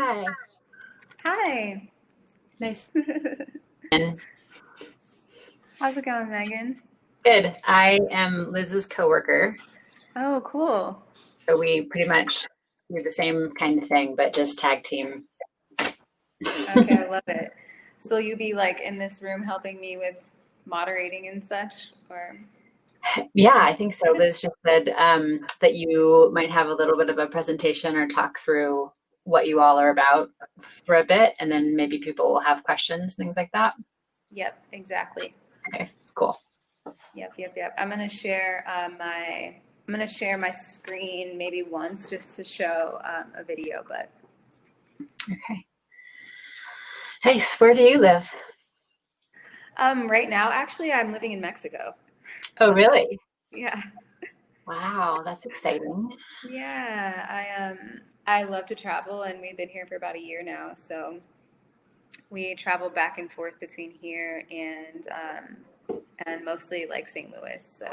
Hi. Hi. Nice. And How's it going, Megan? good. I am Liz's coworker, Oh, cool. so we pretty much do the same kind of thing, but just tag team. Okay, I love it. So will you be like in this room helping me with moderating and such, or Yeah, I think so. Liz just said that you might have a little bit of a presentation or talk through what you all are about for a bit, and then maybe people will have questions, things like that. Yep, exactly. Okay, cool. Yep. I'm gonna share my screen maybe once just to show a video, but Okay. Nice. Where do you live? right now actually I'm living in Mexico. Oh, really? Yeah. Wow, that's exciting. Yeah, I love to travel and we've been here for about a year now, so we travel back and forth between here and mostly like St. Louis. So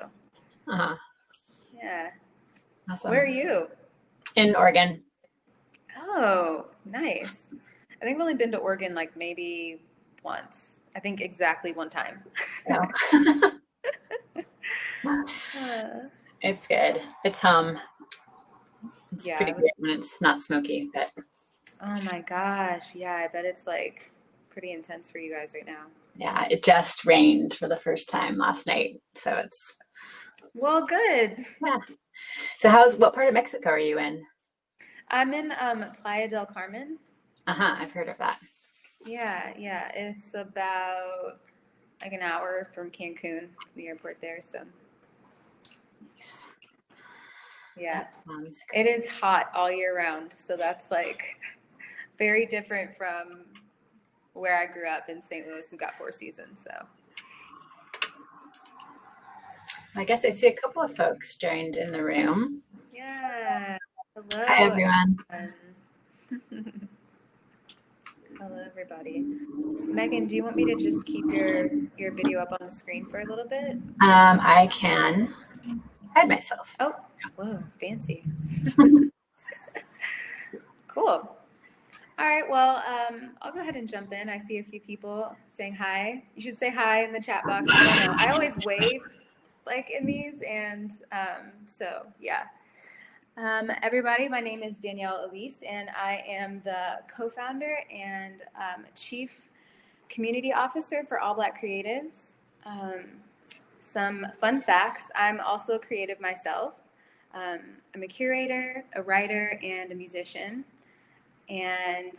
Uh-huh. yeah. Where are Awesome. you? In Oregon. Oh, nice. I think I've only been to Oregon like maybe once. I think exactly one time. No. Uh, It's good. It's yeah, pretty it great was. when it's not smoky, but Oh my gosh. Yeah, I bet it's like pretty intense for you guys right now. yeah, it just rained for the first time last night. So it's Well, good. yeah. So what part of Mexico are you in? I'm in Playa del Carmen. Uh-huh, I've heard of that. Yeah. It's about like an hour from Cancun, the airport there. So Nice. yeah, That sounds it great. is hot all year round. So that's like very different from where I grew up in St. Louis and got four seasons. So I guess I see a couple of folks joined in the room. yeah, Hi, hello everyone. everyone. Hello everybody. Megan, do you want me to just keep your video up on the screen for a little bit? I can hide myself. Oh, whoa, fancy. Cool. All right, well, I'll go ahead and jump in. I see a few people saying hi. You should say hi in the chat box. I don't know. I always wave like in these, and so yeah. Everybody, my name is Danielle Elise, and I am the co-founder and chief community officer for All Black Creatives. Um, some fun facts: I'm also creative myself. I'm a curator, a writer, and a musician. And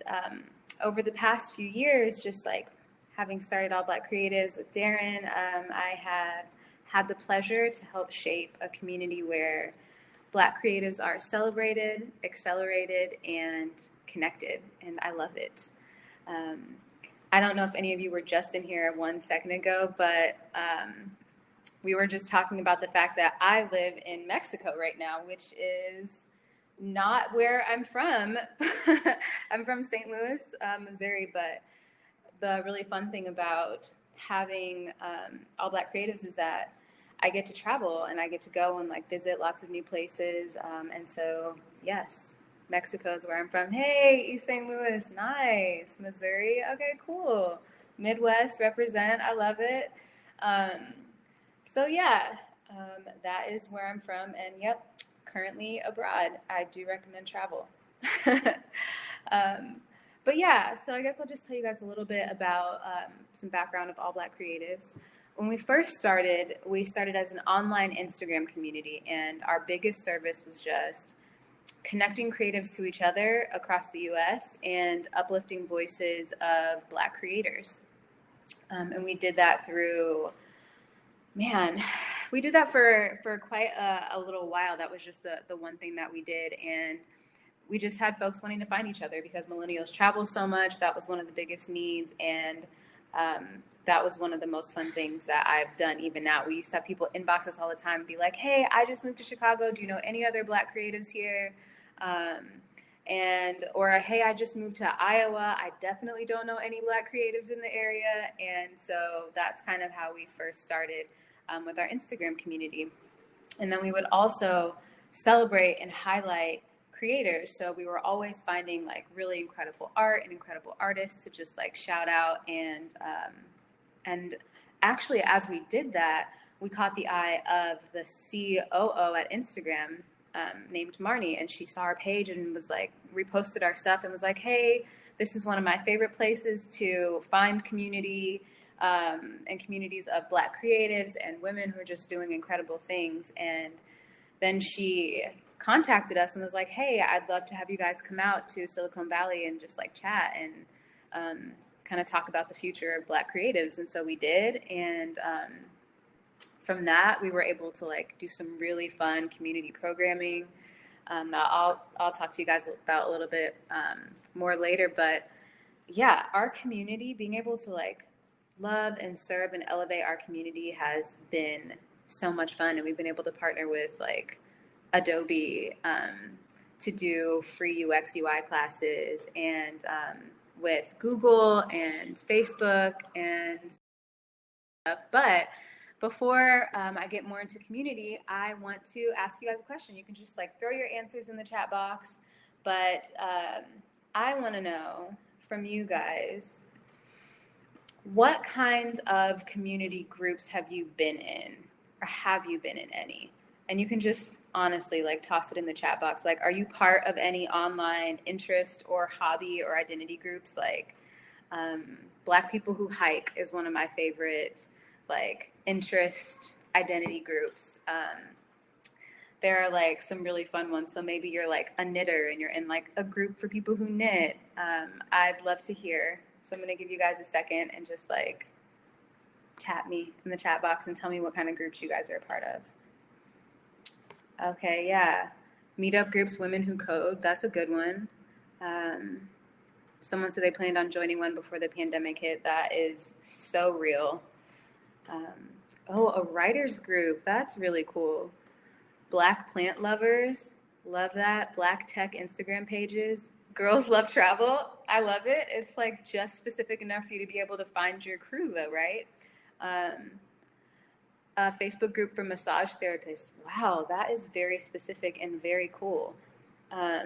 over the past few years, just like having started All Black Creatives with Darren, I have had the pleasure to help shape a community where Black creatives are celebrated, accelerated, and connected. And I love it. Um, I don't know if any of you were just in here 1 second ago, but we were just talking about the fact that I live in Mexico right now, which is not where I'm from. I'm from St. Louis, Missouri, but the really fun thing about having All Black Creatives is that I get to travel and I get to go and like visit lots of new places. And so, yes, Mexico is where I'm from. Hey, East St. Louis, nice. Missouri, okay, cool. Midwest, represent, I love it. Um, so, yeah, that is where I'm from. And yep, currently abroad. I do recommend travel. um, but yeah, so I guess I'll just tell you guys a little bit about some background of All Black Creatives. When we started as an online Instagram community, and our biggest service was just connecting creatives to each other across the US and uplifting voices of Black creators. And we did that through, man, we did that for quite a little while. That was just the one thing that we did. And we just had folks wanting to find each other because millennials travel so much. That was one of the biggest needs. And that was one of the most fun things that I've done even now. We used to have people inbox us all the time and be like, hey, I just moved to Chicago. Do you know any other Black creatives here? Or hey, I just moved to Iowa. I definitely don't know any Black creatives in the area. And so that's kind of how we first started with our Instagram community. And then we would also celebrate and highlight creators. So we were always finding like really incredible art and incredible artists to just like shout out. And actually, as we did that, we caught the eye of the COO at Instagram, named Marnie, and she saw our page and was like, reposted our stuff and was like, hey, this is one of my favorite places to find community, and communities of Black creatives and women who are just doing incredible things. And then she contacted us and was like, hey, I'd love to have you guys come out to Silicon Valley and just like chat and kind of talk about the future of Black creatives. And so we did. And from that, we were able to like do some really fun community programming. I'll talk to you guys about a little bit more later. But yeah, our community, being able to like love and serve and elevate our community has been so much fun. And we've been able to partner with like Adobe to do free UX UI classes, and with Google and Facebook and stuff. But before I get more into community, I want to ask you guys a question. You can just like throw your answers in the chat box, but I want to know from you guys, what kinds of community groups have you been in, or have you been in any? And you can just honestly like toss it in the chat box. Like, are you part of any online interest or hobby or identity groups? Like Black people who hike is one of my favorite like interest identity groups. There are like some really fun ones. So maybe you're like a knitter and you're in like a group for people who knit. I'd love to hear. So I'm going to give you guys a second and just like chat me in the chat box and tell me what kind of groups you guys are a part of. Okay, yeah. Meetup groups, women who code. That's a good one. Someone said they planned on joining one before the pandemic hit. That is so real. A writers group. That's really cool. Black plant lovers. Love that. Black tech Instagram pages. Girls love travel. I love it. It's like just specific enough for you to be able to find your crew though, right? A Facebook group for massage therapists. Wow, that is very specific and very cool. I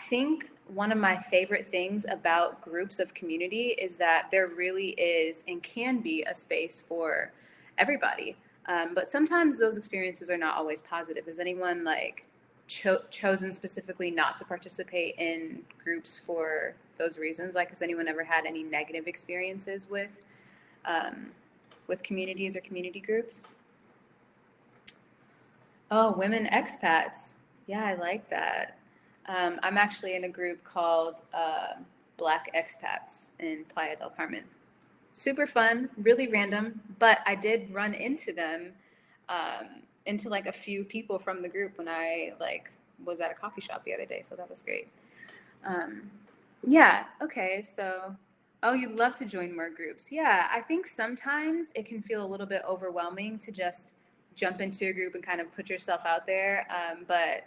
think one of my favorite things about groups of community is that there really is and can be a space for everybody. But sometimes those experiences are not always positive. Has anyone like chosen specifically not to participate in groups for those reasons? Like, has anyone ever had any negative experiences with communities or community groups? Oh, women expats. Yeah, I like that. I'm actually in a group called Black Expats in Playa del Carmen. Super fun, really random, but I did run into them, into like a few people from the group when I like was at a coffee shop the other day, so that was great. Yeah, okay, so, oh, you'd love to join more groups. Yeah, I think sometimes it can feel a little bit overwhelming to just jump into a group and kind of put yourself out there, but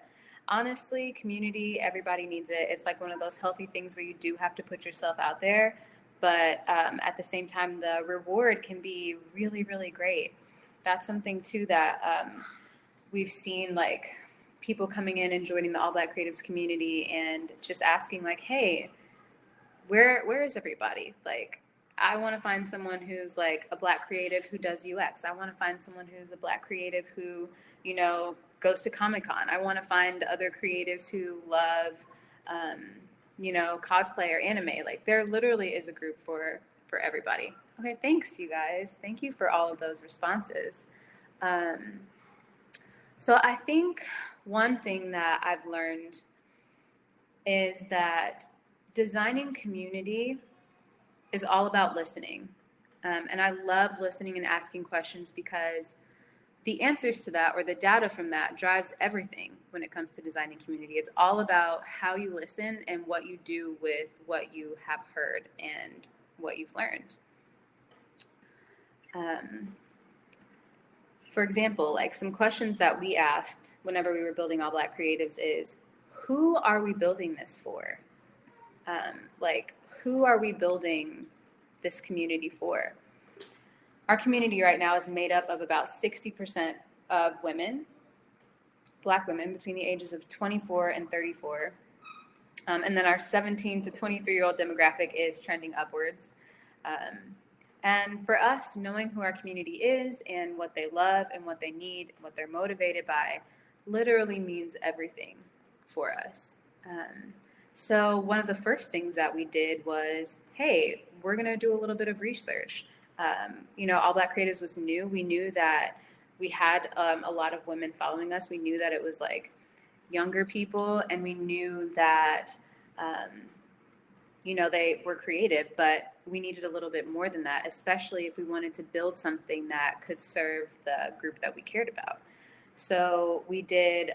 honestly, community, everybody needs it. It's like one of those healthy things where you do have to put yourself out there, but at the same time, the reward can be really, really great. That's something too that we've seen, like people coming in and joining the All Black Creatives community and just asking like, hey, where is everybody? Like, I want to find someone who's like a Black creative who does UX. I want to find someone who's a Black creative who, you know, goes to Comic-Con. I want to find other creatives who love, you know, cosplay or anime. Like, there literally is a group for everybody. Okay, thanks, you guys. Thank you for all of those responses. So I think one thing that I've learned is that designing community is all about listening. And I love listening and asking questions because the answers to that, or the data from that, drives everything when it comes to designing community. It's all about how you listen and what you do with what you have heard and what you've learned. For example, like some questions that we asked whenever we were building All Black Creatives is, who are we building this for? Like, who are we building this community for? Our community right now is made up of about 60% of women. Black women between the ages of 24 and 34. And then our 17 to 23-year-old demographic is trending upwards. Um, and for us, knowing who our community is and what they love and what they need, what they're motivated by, literally means everything for us. So one of the first things that we did was, hey, we're going to do a little bit of research. All Black Creatives was new. We knew that we had a lot of women following us. We knew that it was like younger people, and we knew that they were creative, but we needed a little bit more than that, especially if we wanted to build something that could serve the group that we cared about. So we did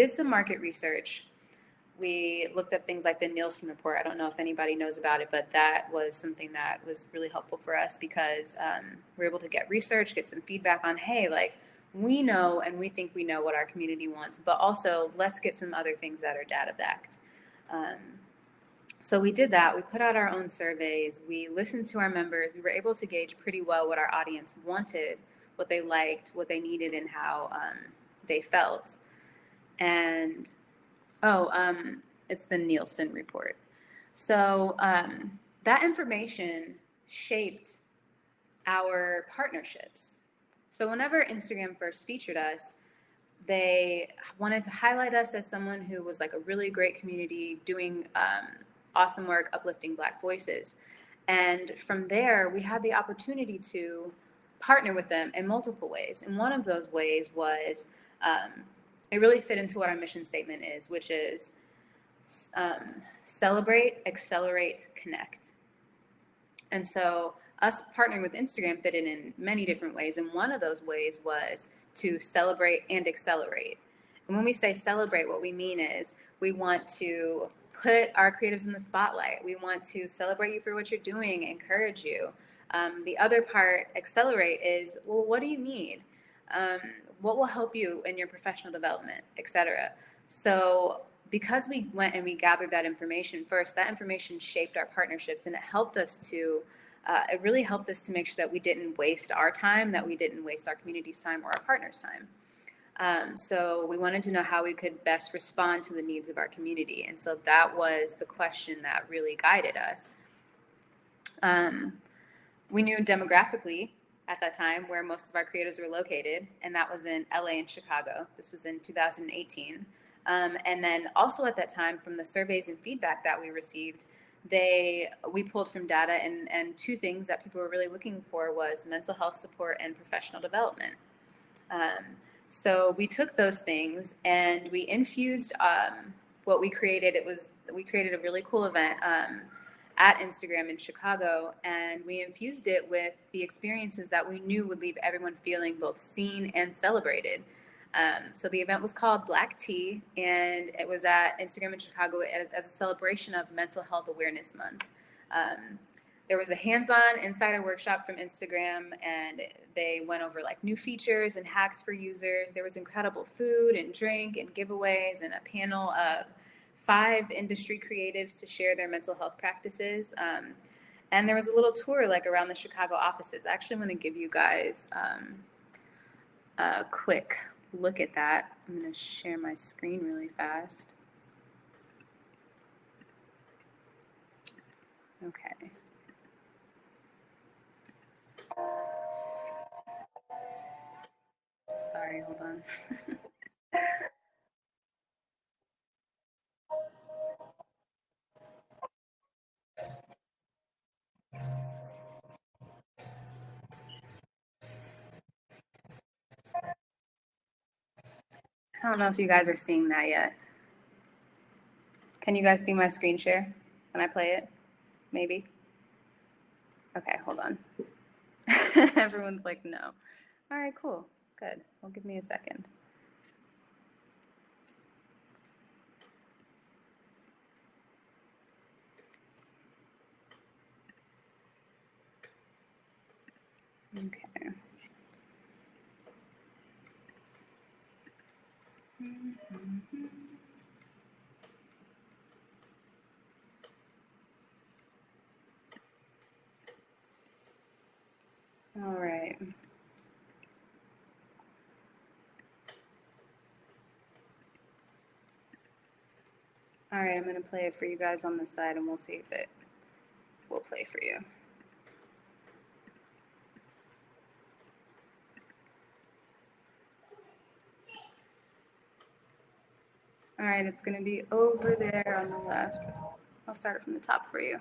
some market research. We looked up things like the Nielsen report. I don't know if anybody knows about it, but that was something that was really helpful for us because we're able to get research, get some feedback on, hey, like, we know and we think we know what our community wants, but also let's get some other things that are data backed. So we did that. We put out our own surveys. We listened to our members. We were able to gauge pretty well what our audience wanted, what they liked, what they needed, and how they felt. And it's the Nielsen report. So that information shaped our partnerships. So whenever Instagram first featured us, they wanted to highlight us as someone who was like a really great community doing awesome work, uplifting Black voices. And from there, we had the opportunity to partner with them in multiple ways. And one of those ways was it really fit into what our mission statement is, which is celebrate, accelerate, connect. And so us partnering with Instagram fit in many different ways. And one of those ways was to celebrate and accelerate. And when we say celebrate, what we mean is we want to put our creatives in the spotlight. We want to celebrate you for what you're doing, encourage you. The other part, accelerate, is, well, what do you need? What will help you in your professional development, etc. So because we went and we gathered that information first, that information shaped our partnerships, and it really helped us to make sure that we didn't waste our time, that we didn't waste our community's time or our partners' time. So we wanted to know how we could best respond to the needs of our community. And so that was the question that really guided us. We knew demographically at that time where most of our creatives were located, and that was in LA and Chicago. This was in 2018. And then also at that time, from the surveys and feedback that we received, we pulled from data, and two things that people were really looking for was mental health support and professional development. So we took those things and we infused what we created. We created a really cool event at Instagram in Chicago, and we infused it with the experiences that we knew would leave everyone feeling both seen and celebrated. So the event was called Black Tea, and it was at Instagram in Chicago as a celebration of Mental Health Awareness Month. There was a hands-on insider workshop from Instagram, and they went over like new features and hacks for users. There was incredible food and drink and giveaways and a panel of 5 industry creatives to share their mental health practices. And there was a little tour like around the Chicago offices. I actually want to give you guys a quick look at that. I'm going to share my screen really fast. Okay. Sorry, hold on. I don't know if you guys are seeing that yet. Can you guys see my screen share when I play it? Maybe? Okay, hold on. Everyone's like, no. All right, cool. Good. Well, give me a second. Okay. All right. All right, I'm going to play it for you guys on the side, and we'll see if it will play for you. All right, it's going to be over there on the left. I'll start it from the top for you.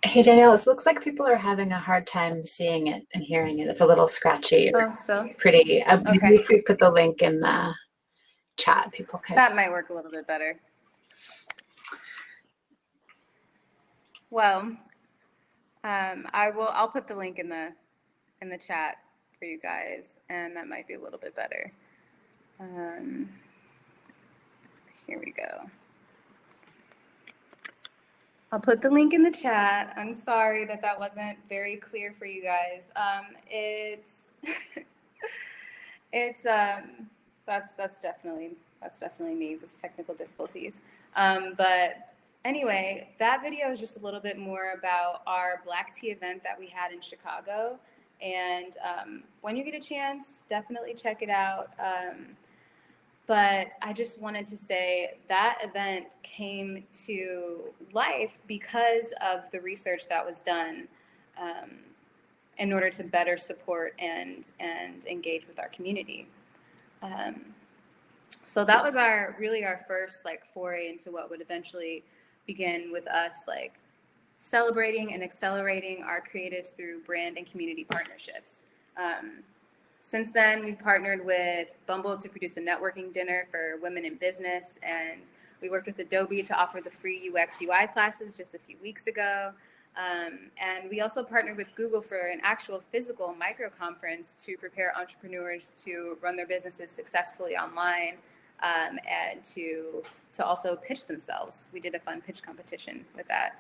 Hey Danielle, it looks like people are having a hard time seeing it and hearing it. It's a little scratchy or Oh, still? pretty. Maybe Okay. if we put the link in the chat, people could. That might work a little bit better. Well, I'll put the link in the chat for you guys, and that might be a little bit better. Here we go. I'll put the link in the chat. I'm sorry that wasn't very clear for you guys. It's it's that's definitely me. Those technical difficulties. But anyway, that video is just a little bit more about our Black Tea event that we had in Chicago. And when you get a chance, definitely check it out. But I just wanted to say that event came to life because of the research that was done in order to better support and engage with our community. So that was our first like foray into what would eventually begin with us like celebrating and accelerating our creatives through brand and community partnerships. Since then, we partnered with Bumble to produce a networking dinner for women in business, and we worked with Adobe to offer the free UX UI classes just a few weeks ago. And we also partnered with Google for an actual physical micro conference to prepare entrepreneurs to run their businesses successfully online, and to also pitch themselves. We did a fun pitch competition with that.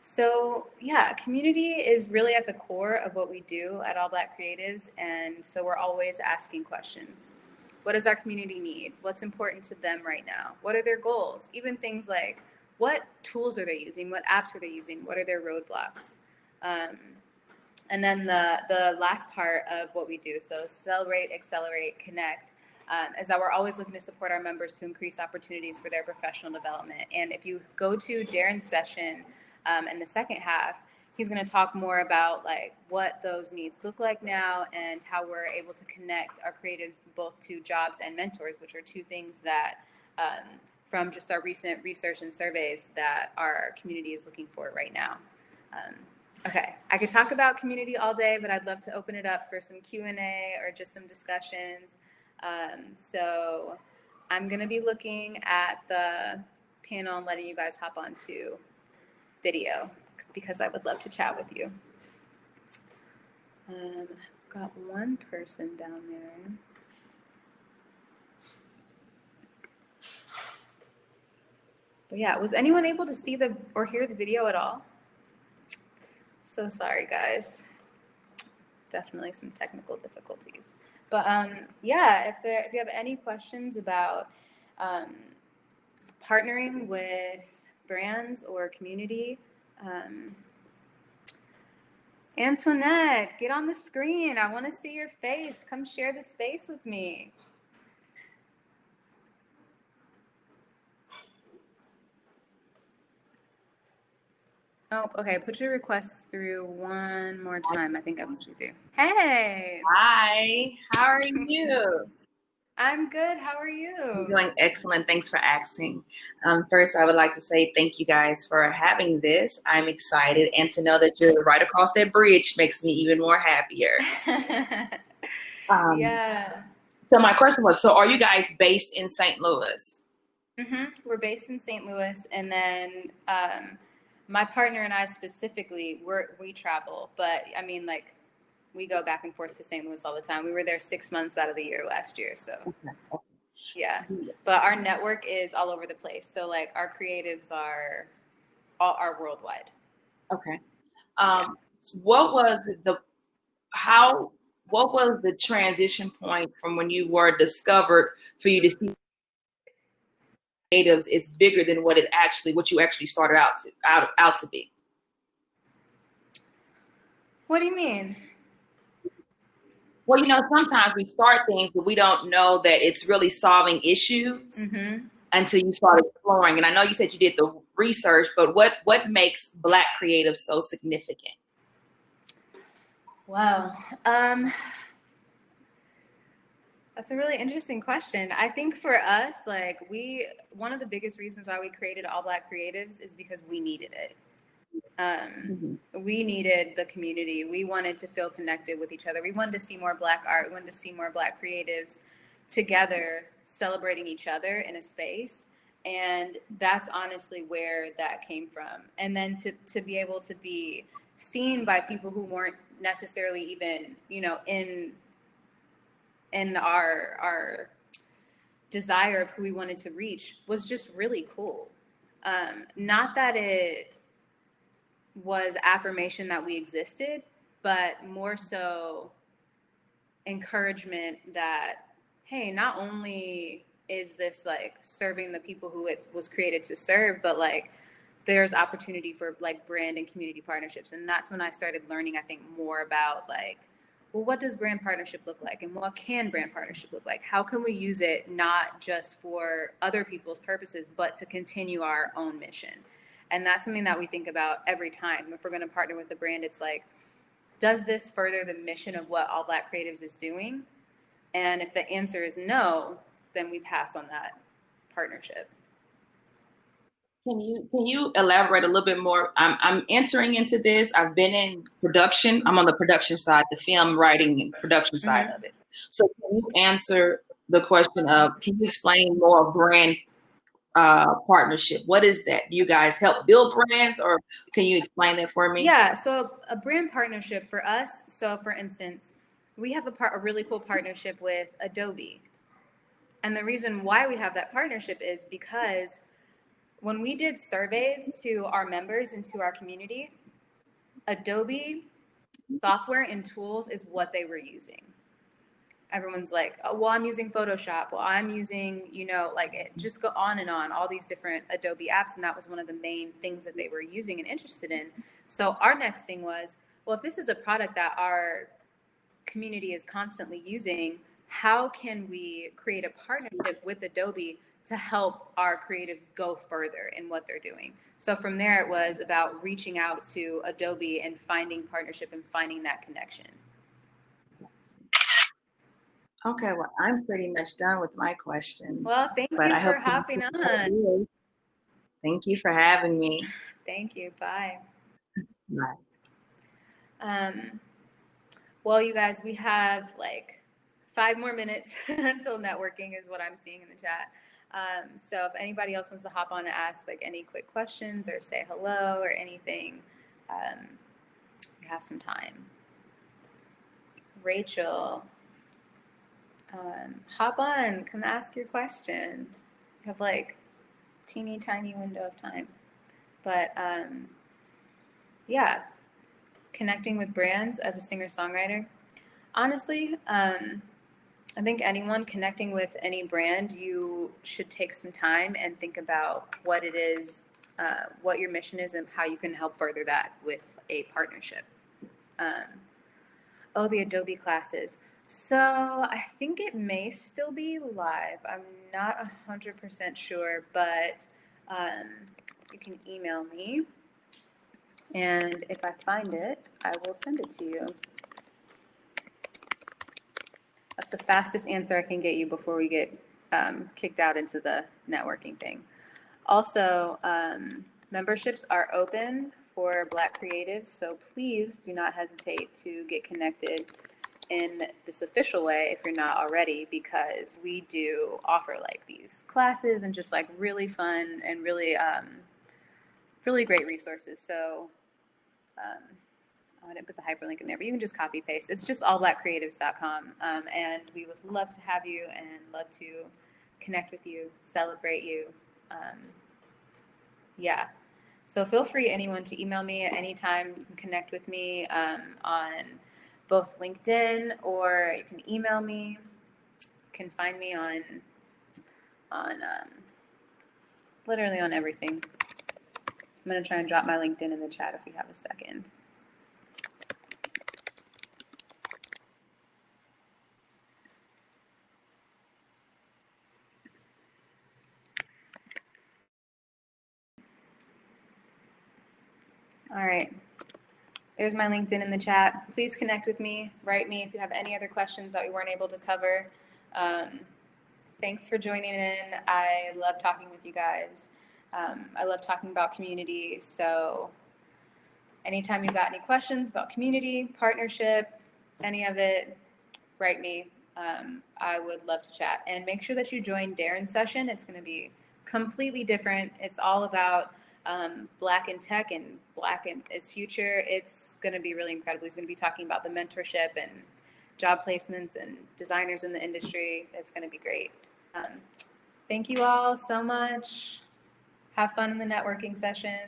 So yeah, community is really at the core of what we do at All Black Creatives. And so we're always asking questions. What does our community need? What's important to them right now? What are their goals? Even things like what tools are they using? What apps are they using? What are their roadblocks? And then the last part of what we do, so celebrate, accelerate, connect, is that we're always looking to support our members to increase opportunities for their professional development. And if you go to Darren's session in the second half, he's going to talk more about like what those needs look like now and how we're able to connect our creatives both to jobs and mentors, which are two things that from just our recent research and surveys that our community is looking for right now. Okay, I could talk about community all day, but I'd love to open it up for some Q&A or just some discussions. So I'm going to be looking at the panel and letting you guys hop onto video because I would love to chat with you. I've got one person down there. But yeah, was anyone able to see or hear the video at all? So sorry, guys. Definitely some technical difficulties. But yeah, if you have any questions about partnering with brands or community, Antoinette, get on the screen. I want to see your face. Come share the space with me. Oh, okay. Put your requests through one more time. I think I put you through. Hey. Hi, how are you? I'm good. How are I'm you? doing excellent. Thanks for asking. First, I would like to say thank you guys for having this. I'm excited, and to know that you're right across that bridge makes me even more happier. Yeah. So my question was, so are you guys based in St. Louis? We're based in St. Louis, and then my partner and I specifically, we travel, but I mean, like, we go back and forth to St. Louis all the time. We were there 6 months out of the year last year, so Okay. yeah. But our network is all over the place. So like our creatives are worldwide. Okay. What was what was the transition point from when you were discovered for you to see natives is bigger than what you actually started out to be? What do you mean? Well, sometimes we start things, but we don't know that it's really solving issues until you start exploring. And I know you said you did the research, but what makes Black creatives so significant? Wow. That's a really interesting question. I think for us, like one of the biggest reasons why we created All Black Creatives is because we needed it. We needed the community. We wanted to feel connected with each other. We wanted to see more Black art. We wanted to see more Black creatives together, celebrating each other in a space. And that's honestly where that came from. And then to be able to be seen by people who weren't necessarily even, in our desire of who we wanted to reach was just really cool. Not that it was affirmation that we existed, but more so encouragement that, hey, not only is this like serving the people who it was created to serve, but like there's opportunity for like brand and community partnerships. And that's when I started learning, I think, more about like, well, what does brand partnership look like? And what can brand partnership look like? How can we use it not just for other people's purposes, but to continue our own mission? And that's something that we think about every time. If we're going to partner with a brand, it's like, does this further the mission of what All Black Creatives is doing? And if the answer is no, then we pass on that partnership. Can you elaborate a little bit more? I'm entering into this. I've been in production. I'm on the production side, the film writing and production side of it. So can you answer the question of, can you explain more brand partnership? What is that? Do you guys help build brands, or can you explain that for me? Yeah, so a brand partnership for us. So for instance, we have a really cool partnership with Adobe. And the reason why we have that partnership is because when we did surveys to our members and to our community, Adobe software and tools is what they were using. Everyone's like, oh, well, I'm using Photoshop. Well, I'm using, like it just go on and on, all these different Adobe apps. And that was one of the main things that they were using and interested in. So our next thing was, well, if this is a product that our community is constantly using, how can we create a partnership with Adobe to help our creatives go further in what they're doing? So from there, it was about reaching out to Adobe and finding partnership and finding that connection. Okay, well, I'm pretty much done with my questions. Well, thank you for hopping on. Thank you for having me. Thank you. Bye. Bye. Well, you guys, we have like 5 more minutes until networking is what I'm seeing in the chat. So if anybody else wants to hop on and ask like any quick questions or say hello or anything, we have some time. Rachel, hop on, come ask your question. We have like teeny tiny window of time. But yeah, connecting with brands as a singer-songwriter. Honestly, I think anyone connecting with any brand, you should take some time and think about what it is, what your mission is, and how you can help further that with a partnership. The Adobe classes. So I think it may still be live. I'm not 100% sure, but you can email me. And if I find it, I will send it to you. That's the fastest answer I can get you before we get kicked out into the networking thing. Also, memberships are open for Black creatives, so please do not hesitate to get connected in this official way if you're not already, because we do offer like these classes and just like really fun and really, really great resources. So I didn't put the hyperlink in there, but you can just copy paste. It's just allblackcreatives.com. And we would love to have you and love to connect with you, celebrate you. Yeah. So feel free, anyone, to email me at any time. You can connect with me on both LinkedIn, or you can email me. You can find me on literally on everything. I'm going to try and drop my LinkedIn in the chat if we have a second. All right. There's my LinkedIn in the chat. Please connect with me. Write me if you have any other questions that we weren't able to cover. Thanks for joining in. I love talking with you guys. I love talking about community. So anytime you've got any questions about community, partnership, any of it, write me. I would love to chat. And make sure that you join Darren's session. It's going to be completely different. It's all about Black in tech and Black in its future. It's going to be really incredible. He's going to be talking about the mentorship and job placements and designers in the industry. It's going to be great. Thank you all so much. Have fun in the networking session.